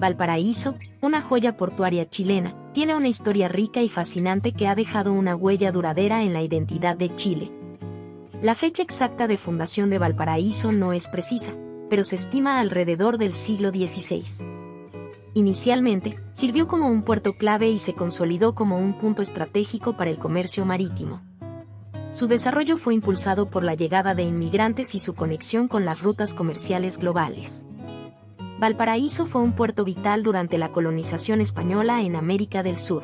Valparaíso, una joya portuaria chilena, tiene una historia rica y fascinante que ha dejado una huella duradera en la identidad de Chile. La fecha exacta de fundación de Valparaíso no es precisa, pero se estima alrededor del siglo XVI. Inicialmente, sirvió como un puerto clave y se consolidó como un punto estratégico para el comercio marítimo. Su desarrollo fue impulsado por la llegada de inmigrantes y su conexión con las rutas comerciales globales. Valparaíso fue un puerto vital durante la colonización española en América del Sur.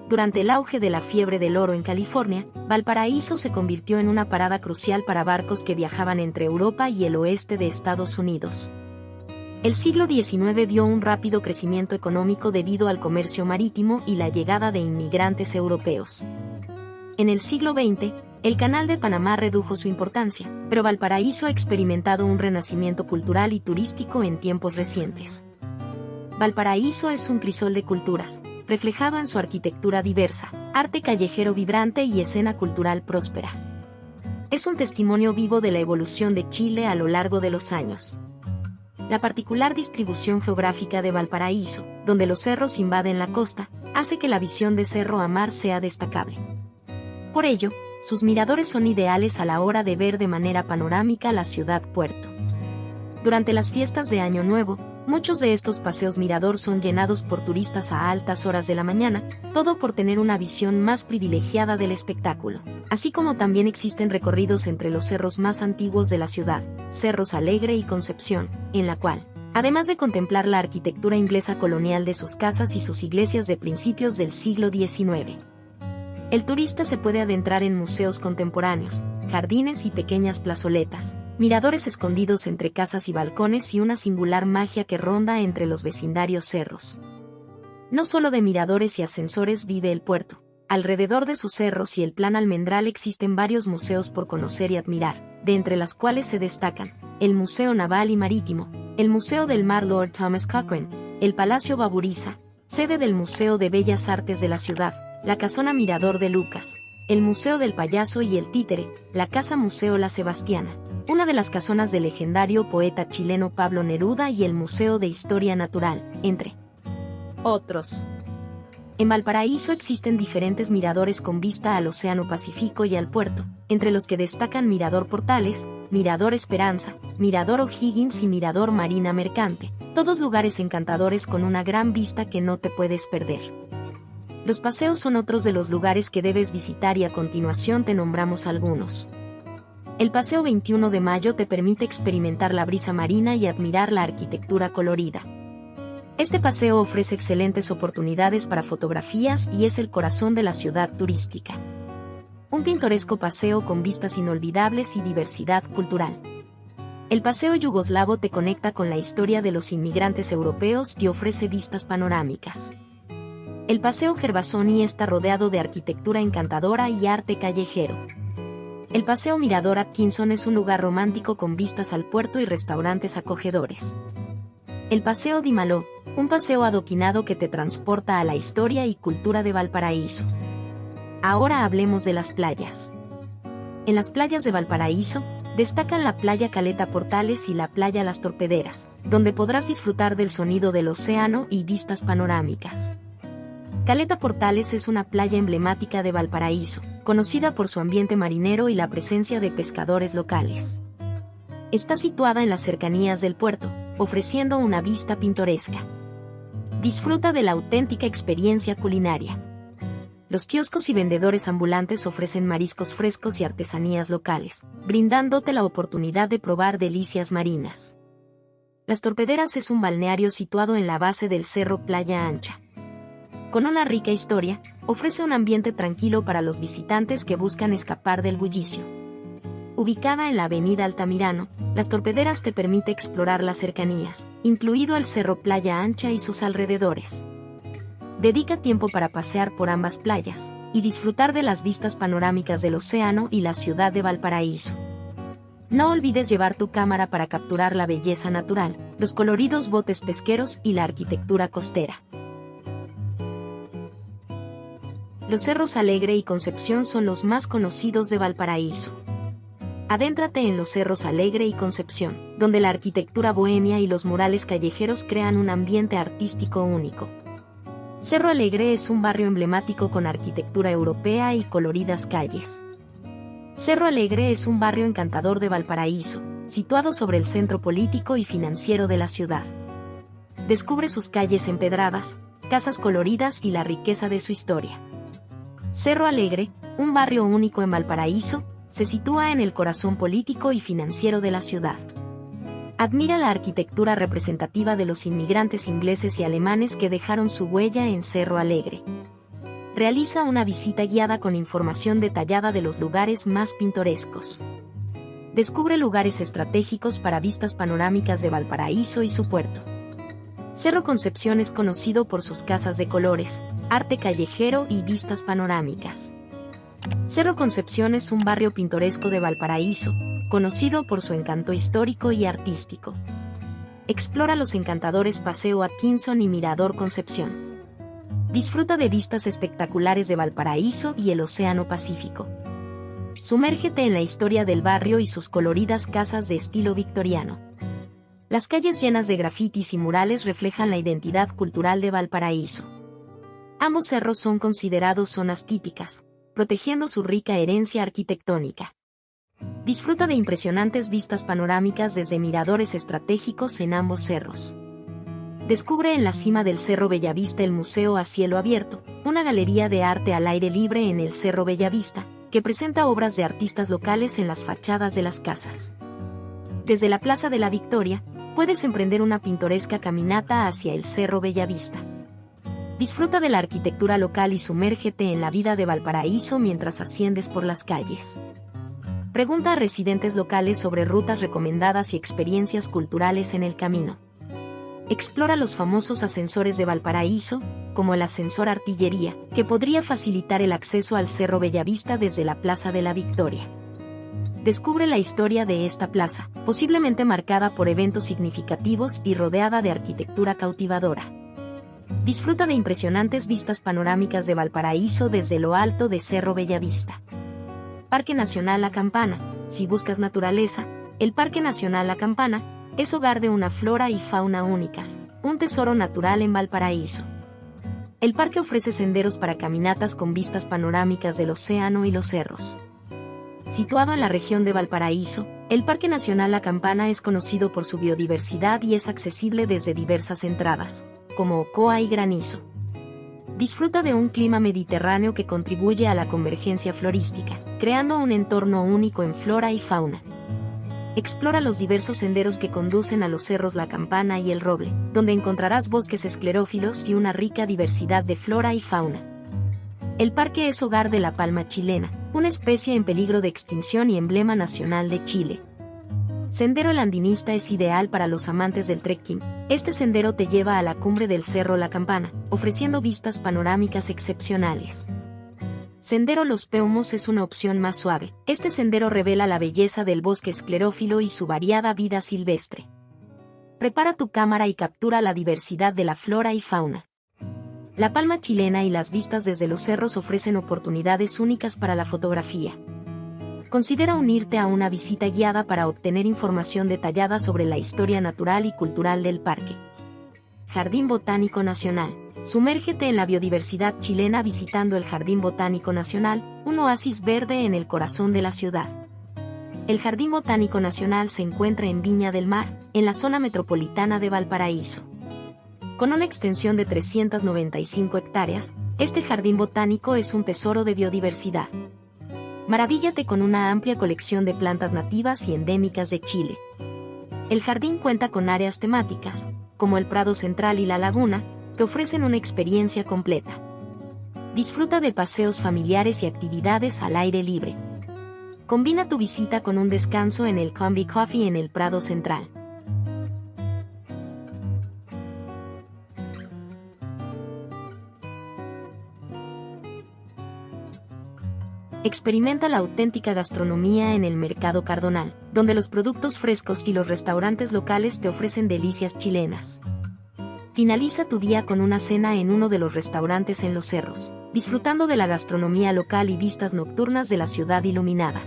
Durante el auge de la fiebre del oro en California, Valparaíso se convirtió en una parada crucial para barcos que viajaban entre Europa y el oeste de Estados Unidos. El siglo XIX vio un rápido crecimiento económico debido al comercio marítimo y la llegada de inmigrantes europeos. En el siglo XX, el Canal de Panamá redujo su importancia, pero Valparaíso ha experimentado un renacimiento cultural y turístico en tiempos recientes. Valparaíso es un crisol de culturas, reflejado en su arquitectura diversa, arte callejero vibrante y escena cultural próspera. Es un testimonio vivo de la evolución de Chile a lo largo de los años. La particular distribución geográfica de Valparaíso, donde los cerros invaden la costa, hace que la visión de cerro a mar sea destacable. Por ello, sus miradores son ideales a la hora de ver de manera panorámica la ciudad-puerto. Durante las fiestas de Año Nuevo, muchos de estos paseos mirador son llenados por turistas a altas horas de la mañana, todo por tener una visión más privilegiada del espectáculo. Así como también existen recorridos entre los cerros más antiguos de la ciudad, Cerros Alegre y Concepción, en la cual, además de contemplar la arquitectura inglesa colonial de sus casas y sus iglesias de principios del siglo XIX, el turista se puede adentrar en museos contemporáneos, jardines y pequeñas plazoletas, miradores escondidos entre casas y balcones y una singular magia que ronda entre los vecindarios cerros. No solo de miradores y ascensores vive el puerto. Alrededor de sus cerros y el Plan Almendral existen varios museos por conocer y admirar, de entre las cuales se destacan el Museo Naval y Marítimo, el Museo del Mar Lord Thomas Cochrane, el Palacio Baburiza, sede del Museo de Bellas Artes de la ciudad, la Casona Mirador de Lucas, el Museo del Payaso y el Títere, la Casa Museo La Sebastiana, una de las casonas del legendario poeta chileno Pablo Neruda y el Museo de Historia Natural, entre otros. En Valparaíso existen diferentes miradores con vista al Océano Pacífico y al puerto, entre los que destacan Mirador Portales, Mirador Esperanza, Mirador O'Higgins y Mirador Marina Mercante, todos lugares encantadores con una gran vista que no te puedes perder. Los paseos son otros de los lugares que debes visitar y a continuación te nombramos algunos. El Paseo 21 de Mayo te permite experimentar la brisa marina y admirar la arquitectura colorida. Este paseo ofrece excelentes oportunidades para fotografías y es el corazón de la ciudad turística. Un pintoresco paseo con vistas inolvidables y diversidad cultural. El Paseo Yugoslavo te conecta con la historia de los inmigrantes europeos y ofrece vistas panorámicas. El Paseo Gervasoni está rodeado de arquitectura encantadora y arte callejero. El Paseo Mirador Atkinson es un lugar romántico con vistas al puerto y restaurantes acogedores. El Paseo Di Malò, un paseo adoquinado que te transporta a la historia y cultura de Valparaíso. Ahora hablemos de las playas. En las playas de Valparaíso, destacan la playa Caleta Portales y la playa Las Torpederas, donde podrás disfrutar del sonido del océano y vistas panorámicas. Caleta Portales es una playa emblemática de Valparaíso, conocida por su ambiente marinero y la presencia de pescadores locales. Está situada en las cercanías del puerto, ofreciendo una vista pintoresca. Disfruta de la auténtica experiencia culinaria. Los kioscos y vendedores ambulantes ofrecen mariscos frescos y artesanías locales, brindándote la oportunidad de probar delicias marinas. Las Torpederas es un balneario situado en la base del cerro Playa Ancha. Con una rica historia, ofrece un ambiente tranquilo para los visitantes que buscan escapar del bullicio. Ubicada en la avenida Altamirano, Las Torpederas te permite explorar las cercanías, incluido el cerro Playa Ancha y sus alrededores. Dedica tiempo para pasear por ambas playas y disfrutar de las vistas panorámicas del océano y la ciudad de Valparaíso. No olvides llevar tu cámara para capturar la belleza natural, los coloridos botes pesqueros y la arquitectura costera. Los cerros Alegre y Concepción son los más conocidos de Valparaíso. Adéntrate en los Cerros Alegre y Concepción, donde la arquitectura bohemia y los murales callejeros crean un ambiente artístico único. Cerro Alegre es un barrio emblemático con arquitectura europea y coloridas calles. Cerro Alegre es un barrio encantador de Valparaíso, situado sobre el centro político y financiero de la ciudad. Descubre sus calles empedradas, casas coloridas y la riqueza de su historia. Cerro Alegre, un barrio único en Valparaíso, se sitúa en el corazón político y financiero de la ciudad. Admira la arquitectura representativa de los inmigrantes ingleses y alemanes que dejaron su huella en Cerro Alegre. Realiza una visita guiada con información detallada de los lugares más pintorescos. Descubre lugares estratégicos para vistas panorámicas de Valparaíso y su puerto. Cerro Concepción es conocido por sus casas de colores, arte callejero y vistas panorámicas. Cerro Concepción es un barrio pintoresco de Valparaíso, conocido por su encanto histórico y artístico. Explora los encantadores Paseo Atkinson y Mirador Concepción. Disfruta de vistas espectaculares de Valparaíso y el Océano Pacífico. Sumérgete en la historia del barrio y sus coloridas casas de estilo victoriano. Las calles llenas de grafitis y murales reflejan la identidad cultural de Valparaíso. Ambos cerros son considerados zonas típicas, protegiendo su rica herencia arquitectónica. Disfruta de impresionantes vistas panorámicas desde miradores estratégicos en ambos cerros. Descubre en la cima del Cerro Bellavista el Museo a Cielo Abierto, una galería de arte al aire libre en el Cerro Bellavista, que presenta obras de artistas locales en las fachadas de las casas. Desde la Plaza de la Victoria, puedes emprender una pintoresca caminata hacia el Cerro Bellavista. Disfruta de la arquitectura local y sumérgete en la vida de Valparaíso mientras asciendes por las calles. Pregunta a residentes locales sobre rutas recomendadas y experiencias culturales en el camino. Explora los famosos ascensores de Valparaíso, como el ascensor Artillería, que podría facilitar el acceso al Cerro Bellavista desde la Plaza de la Victoria. Descubre la historia de esta plaza, posiblemente marcada por eventos significativos y rodeada de arquitectura cautivadora. Disfruta de impresionantes vistas panorámicas de Valparaíso desde lo alto de Cerro Bellavista. Parque Nacional La Campana. Si buscas naturaleza, el Parque Nacional La Campana es hogar de una flora y fauna únicas, un tesoro natural en Valparaíso. El parque ofrece senderos para caminatas con vistas panorámicas del océano y los cerros. Situado en la región de Valparaíso, el Parque Nacional La Campana es conocido por su biodiversidad y es accesible desde diversas entradas, como Ocoa y Granizo. Disfruta de un clima mediterráneo que contribuye a la convergencia florística, creando un entorno único en flora y fauna. Explora los diversos senderos que conducen a los cerros La Campana y El Roble, donde encontrarás bosques esclerófilos y una rica diversidad de flora y fauna. El parque es hogar de la palma chilena, una especie en peligro de extinción y emblema nacional de Chile. Sendero El Andinista es ideal para los amantes del trekking. Este sendero te lleva a la cumbre del Cerro La Campana, ofreciendo vistas panorámicas excepcionales. Sendero Los Peumos es una opción más suave. Este sendero revela la belleza del bosque esclerófilo y su variada vida silvestre. Prepara tu cámara y captura la diversidad de la flora y fauna. La palma chilena y las vistas desde los cerros ofrecen oportunidades únicas para la fotografía. Considera unirte a una visita guiada para obtener información detallada sobre la historia natural y cultural del parque. Jardín Botánico Nacional. Sumérgete en la biodiversidad chilena visitando el Jardín Botánico Nacional, un oasis verde en el corazón de la ciudad. El Jardín Botánico Nacional se encuentra en Viña del Mar, en la zona metropolitana de Valparaíso. Con una extensión de 395 hectáreas, este jardín botánico es un tesoro de biodiversidad. Maravíllate con una amplia colección de plantas nativas y endémicas de Chile. El jardín cuenta con áreas temáticas, como el Prado Central y la Laguna, que ofrecen una experiencia completa. Disfruta de paseos familiares y actividades al aire libre. Combina tu visita con un descanso en el Combi Coffee en el Prado Central. Experimenta la auténtica gastronomía en el Mercado Cardonal, donde los productos frescos y los restaurantes locales te ofrecen delicias chilenas. Finaliza tu día con una cena en uno de los restaurantes en los cerros, disfrutando de la gastronomía local y vistas nocturnas de la ciudad iluminada.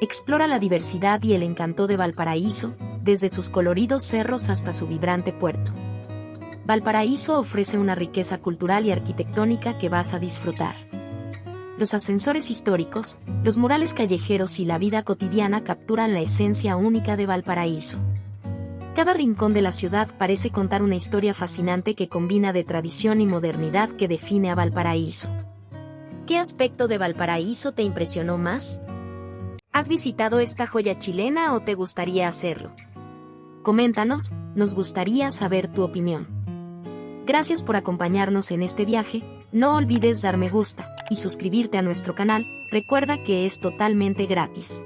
Explora la diversidad y el encanto de Valparaíso, desde sus coloridos cerros hasta su vibrante puerto. Valparaíso ofrece una riqueza cultural y arquitectónica que vas a disfrutar. Los ascensores históricos, los murales callejeros y la vida cotidiana capturan la esencia única de Valparaíso. Cada rincón de la ciudad parece contar una historia fascinante que combina de tradición y modernidad que define a Valparaíso. ¿Qué aspecto de Valparaíso te impresionó más? ¿Has visitado esta joya chilena o te gustaría hacerlo? Coméntanos, nos gustaría saber tu opinión. Gracias por acompañarnos en este viaje, no olvides dar me gusta y suscribirte a nuestro canal, recuerda que es totalmente gratis.